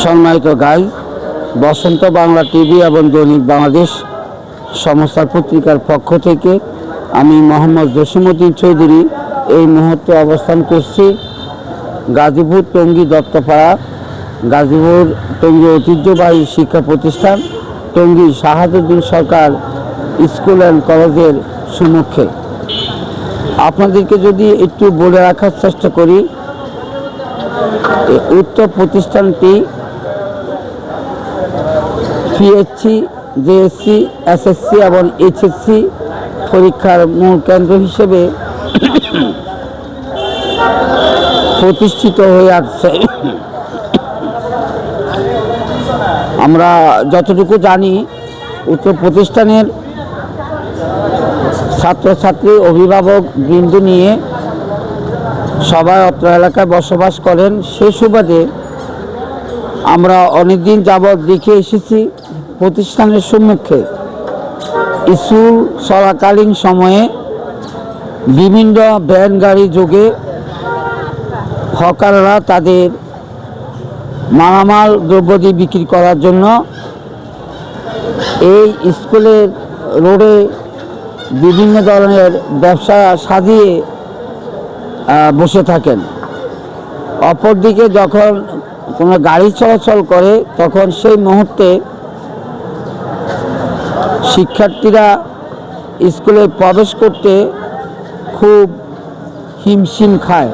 সম্মানিত গাইজ, বসন্ত বাংলা টিভি এবং দৈনিক বাংলাদেশ সংস্থার পত্রিকার পক্ষ থেকে আমি মোহাম্মদ জসিমউদ্দিন চৌধুরী এই মুহূর্তে অবস্থান করছি গাজীপুর টঙ্গী দত্তপাড়া, গাজীপুর টঙ্গী ঐতিহ্যবাহী শিক্ষা প্রতিষ্ঠান টঙ্গী শাহাদুদ্দিন সরকার স্কুল অ্যান্ড কলেজের সম্মুখে। আপনাদেরকে যদি একটু বলে রাখার চেষ্টা করি, উক্ত প্রতিষ্ঠানটি পিএসসি, জেএসসি, এসএসসি এবং এইচএসসি পরীক্ষার মূল কেন্দ্র হিসেবে প্রতিষ্ঠিত হয়ে আসছে। আমরা যতটুকু জানি, উক্ত প্রতিষ্ঠানের ছাত্রছাত্রী অভিভাবক বৃন্দ নিয়ে সবাই অত্র এলাকায় বসবাস করেন। সেই সুবাদে আমরা অনেকদিন যাবৎ দেখে এসেছি প্রতিষ্ঠানের সম্মুখে স্কুল চলাকালীন সময়ে বিভিন্ন ভ্যান গাড়ি যোগে হকাররা তাদের মালামাল দ্রব্যাদি বিক্রি করার জন্য এই স্কুলের রোডে বিভিন্ন ধরনের ব্যবসা সাজিয়ে বসে থাকেন। অপরদিকে যখন কোনো গাড়ি চলাচল করে তখন সেই মুহূর্তে শিক্ষার্থীরা স্কুলে প্রবেশ করতে খুব হিমশিম খায়।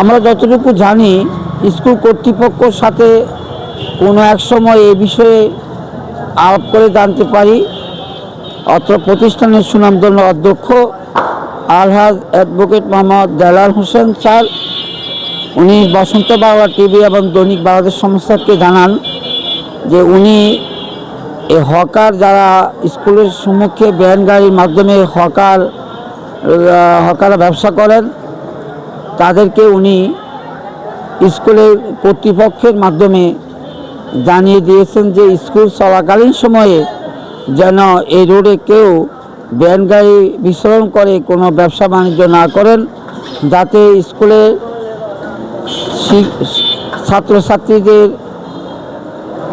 আমরা যতটুকু জানি, স্কুল কর্তৃপক্ষের সাথে কোনো এক সময় এ বিষয়ে আলাপ করে জানতে পারি। অত্র প্রতিষ্ঠানের সুনামধন্য অধ্যক্ষ আলহাজ অ্যাডভোকেট মোহাম্মদ দেলাল হোসেন স্যার, উনি বসন্ত বাংলা টিভি এবং দৈনিক বাংলাদেশ সংস্থাকে জানান যে উনি এই হকার যারা স্কুলের সম্মুখে ভ্যান গাড়ির মাধ্যমে হকাররা ব্যবসা করেন, তাদেরকে উনি স্কুলের কর্তৃপক্ষের মাধ্যমে জানিয়ে দিয়েছেন যে স্কুল চলাকালীন সময়ে যেন এই রোডে কেউ ভ্যান গাড়ি বিচরণ করে কোনো ব্যবসা বাণিজ্য না করেন, যাতে স্কুলে ছাত্রছাত্রীদের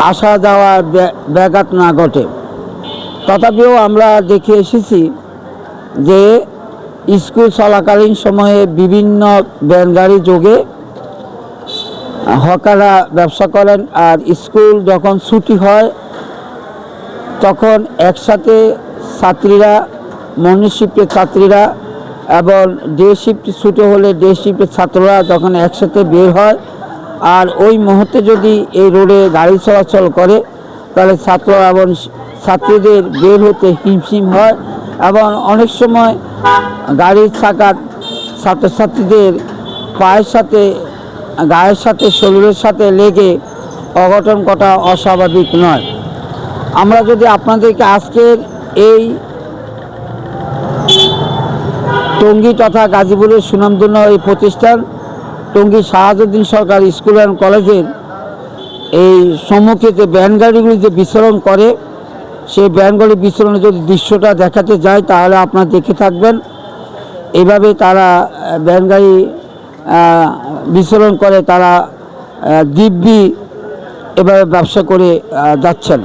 আসা যাওয়া ব্যাঘাত না ঘটে। তথাপিও আমরা দেখে এসেছি যে স্কুল চলাকালীন সময়ে বিভিন্ন ভ্যান গাড়ি যোগে হকাররা ব্যবসা করেন। আর স্কুল যখন ছুটি হয় তখন একসাথে ছাত্রীরা, মর্নিং শিফটের ছাত্রীরা এবং ডে শিফট ছুটি হলে ডে শিফটের ছাত্ররা যখন একসাথে বের হয়, আর ওই মুহূর্তে যদি এই রোডে গাড়ি চলাচল করে তাহলে ছাত্র এবং ছাত্রীদের বের হতে হিমশিম হয় এবং অনেক সময় গাড়ির চাকা ছাত্রছাত্রীদের পায়ের সাথে, গায়ের সাথে, শরীরের সাথে লেগে অঘটন ঘটা অস্বাভাবিক নয়। আমরা যদি আপনাদেরকে আজকের এই টঙ্গী তথা গাজীপুরের সুনামধন্য এই প্রতিষ্ঠান টঙ্গী শাহাদুদ্দিন সরকার স্কুল অ্যান্ড কলেজের এই সম্মুখে যে ভ্যান গাড়িগুলি যে বিচরণ করে, সেই ভ্যান গাড়ি বিচরণের যদি দৃশ্যটা দেখাতে যায় তাহলে আপনারা দেখে থাকবেন। এইভাবে তারা ভ্যান গাড়ি বিচরণ করে, তারা দিব্যি এভাবে ব্যবসা করে যাচ্ছেন।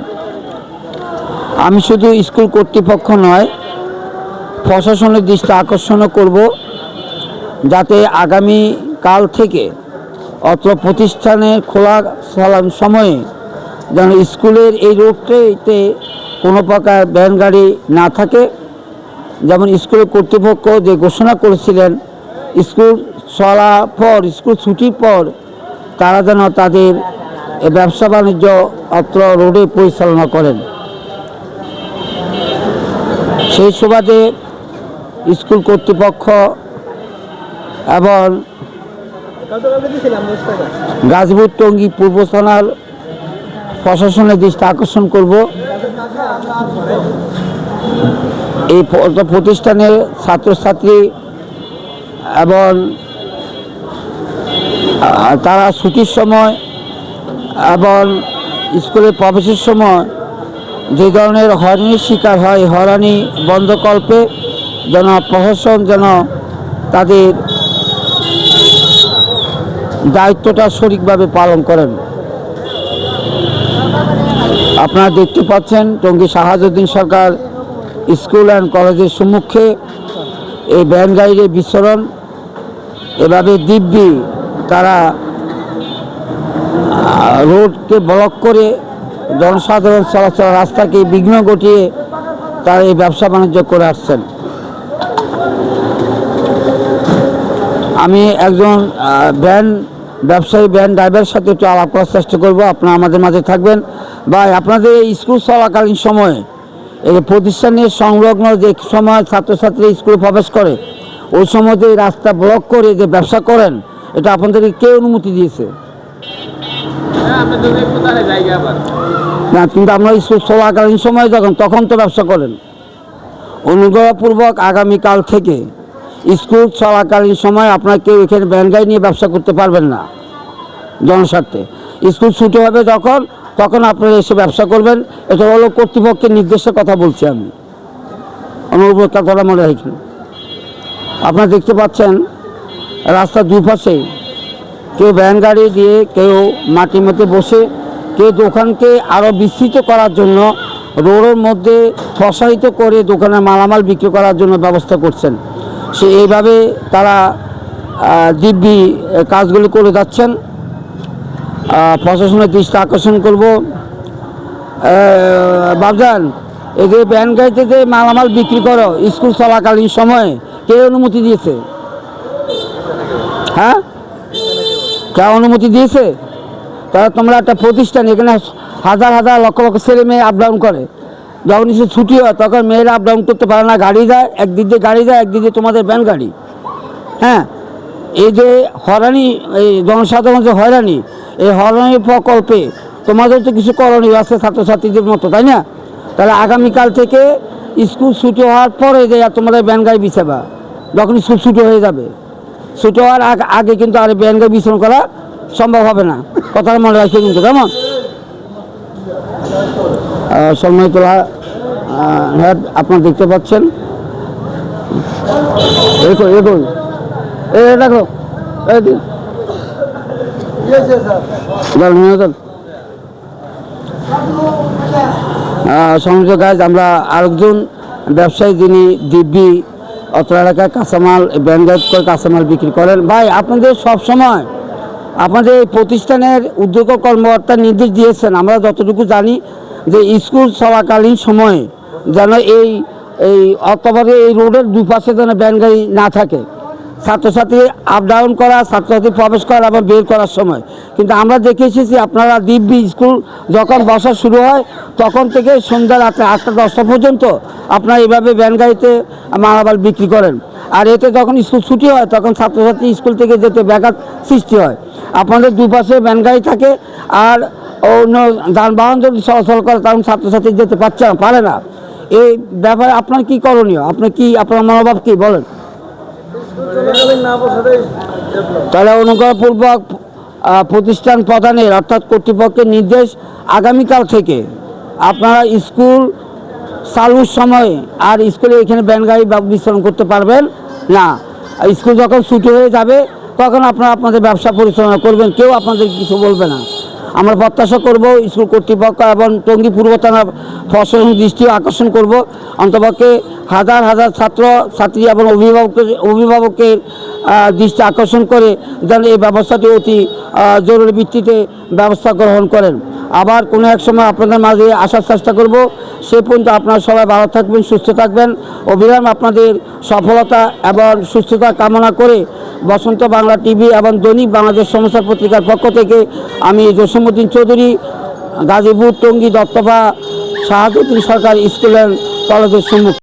আমি শুধু স্কুল কর্তৃপক্ষ নয়, প্রশাসনের দৃষ্টি আকর্ষণ করব যাতে আগামী কাল থেকে অত্র প্রতিষ্ঠানে খোলা সময়ে যেন স্কুলের এই রোডটিতে কোনো প্রকার ভ্যান গাড়ি না থাকে। যেমন স্কুলের কর্তৃপক্ষ যে ঘোষণা করেছিলেন, স্কুল চলা পর, স্কুল ছুটির পর তারা যেন তাদের ব্যবসা বাণিজ্য অত্র রোডে পরিচালনা করেন। সেই সুবাদে স্কুল কর্তৃপক্ষ এবং গাজীপুর টঙ্গী পূর্ব থানার প্রশাসনের দৃষ্টি আকর্ষণ করব। এই প্রতিষ্ঠানের ছাত্রছাত্রী এবং তারা ছুটির সময় এবং স্কুলে প্রবেশের সময় যে ধরনের হয়রানির শিকার হয়, হয়রানি বন্ধকল্পে যেন প্রশাসন যেন তাদের দায়িত্বটা সঠিকভাবে পালন করেন। আপনারা দেখতে পাচ্ছেন টঙ্গী শাহাবুদ্দিন সরকার স্কুল অ্যান্ড কলেজের সম্মুখে এই ভ্যান গাড়ির বিচরণ। এভাবে দিব্যি তারা রোডকে ব্লক করে জনসাধারণ চলাচল রাস্তাকে বিঘ্ন ঘটিয়ে তারা এই ব্যবসা বাণিজ্য করে আসছেন। আমি একজন ভ্যান ব্যবসায়ী ভ্যান ড্রাইভারের সাথে একটু আলাপ করার চেষ্টা করবো। আপনারা আমাদের মাঝে থাকবেন। ভাই, আপনাদের এই স্কুল চলাকালীন সময়ে এই প্রতিষ্ঠানের সংলগ্ন যে সময় ছাত্রছাত্রী স্কুলে প্রবেশ করে ওই সময় যে রাস্তা ব্লক করে যে ব্যবসা করেন, এটা আপনাদেরকে কে অনুমতি দিয়েছে? না, কিন্তু আপনারা স্কুল চলাকালীন সময় তখন তো ব্যবসা করেন। অনুগ্রহপূর্বক আগামীকাল থেকে স্কুল চলাকালীন সময় আপনারা কেউ এখানে ভ্যান গাড়ি নিয়ে ব্যবসা করতে পারবেন না জনস্বার্থে। স্কুল ছুটি হবে তখন আপনারা এসে ব্যবসা করবেন। এটা হলো কর্তৃপক্ষের নির্দেশের কথা বলছি আমি, অনুগ্রহটা করা মনে রাখেন। আপনারা দেখতে পাচ্ছেন রাস্তার দুই পাশে কেউ ভ্যান গাড়ি দিয়ে, কেউ মাটির মধ্যে বসে, কেউ দোকানকে আরও বিস্তৃত করার জন্য রোডের মধ্যে প্রসারিত করে দোকানে মালামাল বিক্রি করার জন্য ব্যবস্থা করছেন। এইভাবে তারা দিব্যি কাজগুলি করে যাচ্ছেন। প্রশাসনের দৃষ্টি আকর্ষণ করব। বাবজান, এই যে ভ্যান গাড়িতে যে মালামাল বিক্রি করো স্কুল চলাকালীন সময়ে কে অনুমতি দিয়েছে? হ্যাঁ, কে অনুমতি দিয়েছে? তারা তোমরা একটা প্রতিষ্ঠান, এখানে হাজার হাজার লক্ষ লক্ষ ছেলে মেয়ে আপ ডাউন করে। যখন এসে ছুটি হয় তখন মেয়েরা আপ ডাউন করতে পারে না, গাড়ি যায় একদিক দিয়ে, গাড়ি যায় একদিক দিয়ে তোমাদের ভ্যান গাড়ি। হ্যাঁ, এই যে হয়রানি, এই জনসাধারণ যে হয়রানি, এই হয়রানি প্রকল্পে তোমাদের তো কিছু করণীয় আছে ছাত্রছাত্রীদের মতো, তাই না? তাহলে আগামীকাল থেকে স্কুল ছুটি হওয়ার পরে যে তোমাদের ভ্যান গাড়ি বিছাবা, যখন স্কুল ছুটি হয়ে যাবে, ছুটি হওয়ার আগে কিন্তু আর ভ্যান গাড়ি বিচরণ করা সম্ভব হবে না। কথাটা মনে রাখছে কিন্তু, কেমন? সম্মানিত হ্যাঁ, আপনারা দেখতে পাচ্ছেন। দেখো সম্মানিত গাইজ, আমরা আরেকজন ব্যবসায়ী যিনি দিব্যি অত্র এলাকায় কাঁচামাল ভ্যান গাড়ি করে কাঁচামাল বিক্রি করেন। ভাই, আপনাদের সবসময় আপনাদের এই প্রতিষ্ঠানের উদ্যোগ কর্মকর্তা নির্দেশ দিয়েছেন, আমরা যতটুকু জানি, যে স্কুল চলাকালীন সময়ে যেন এই অক্টোবরে এই রোডের দুপাশে যেন ভ্যান গাড়ি না থাকে, ছাত্রছাত্রী আপ ডাউন করা, ছাত্রছাত্রী প্রবেশ করা এবং বের করার সময়। কিন্তু আমরা দেখে এসেছি আপনারা দিব্যি স্কুল যখন বসা শুরু হয় তখন থেকে সন্ধ্যা রাতে 8টা-10টা পর্যন্ত আপনারা এইভাবে ভ্যান গাড়িতে মালামাল বিক্রি করেন। আর এতে যখন স্কুল ছুটি হয় তখন ছাত্রছাত্রী স্কুল থেকে যেতে ব্যাঘাত সৃষ্টি হয়। আপনাদের দুপাশে ভ্যান গাড়ি থাকে, আর অন্য যানবাহন যদি চলাচল করে তখন ছাত্রছাত্রী যেতে পারে না। এই ব্যাপারে আপনার কি করণীয়? আপনার মনোভাব কি বলেন? তাহলে অনুগ্রহপূর্বক প্রতিষ্ঠান প্রধানের অর্থাৎ কর্তৃপক্ষের নির্দেশ, আগামীকাল থেকে আপনারা স্কুল চালুর সময়ে আর স্কুলে এখানে ভ্যান গাড়ি বিচরণ করতে পারবেন না। স্কুল যখন ছুটি হয়ে যাবে তখন আপনারা আপনাদের ব্যবসা পরিচালনা করবেন, কেউ আপনাদের কিছু বলবে না। আমরা প্রত্যাশা করব স্কুল কর্তৃপক্ষ এবং টঙ্গী পূর্ব থানার প্রশাসন দৃষ্টি আকর্ষণ করব, অন্তপক্ষে হাজার হাজার ছাত্র ছাত্রী এবং অভিভাবকের দৃষ্টি আকর্ষণ করে যেন এই ব্যবস্থাটি অতি জরুরি ভিত্তিতে ব্যবস্থা গ্রহণ করেন। আবার কোনো এক সময় আপনাদের মাঝে আসার চেষ্টা করব। সে পর্যন্ত আপনারা সবাই ভালো থাকবেন, সুস্থ থাকবেন। অবিরাম আপনাদের সফলতা এবং সুস্থতা কামনা করে বসন্ত বাংলা টিভি এবং দৈনিক বাংলাদেশ সমাচার পত্রিকার পক্ষ থেকে আমি জসীমউদ্দিন চৌধুরী, গাজীপুর টঙ্গী দত্তপা শাহাবুদ্দিন সরকার স্কুল অ্যান্ড কলেজের সম্মুখীন।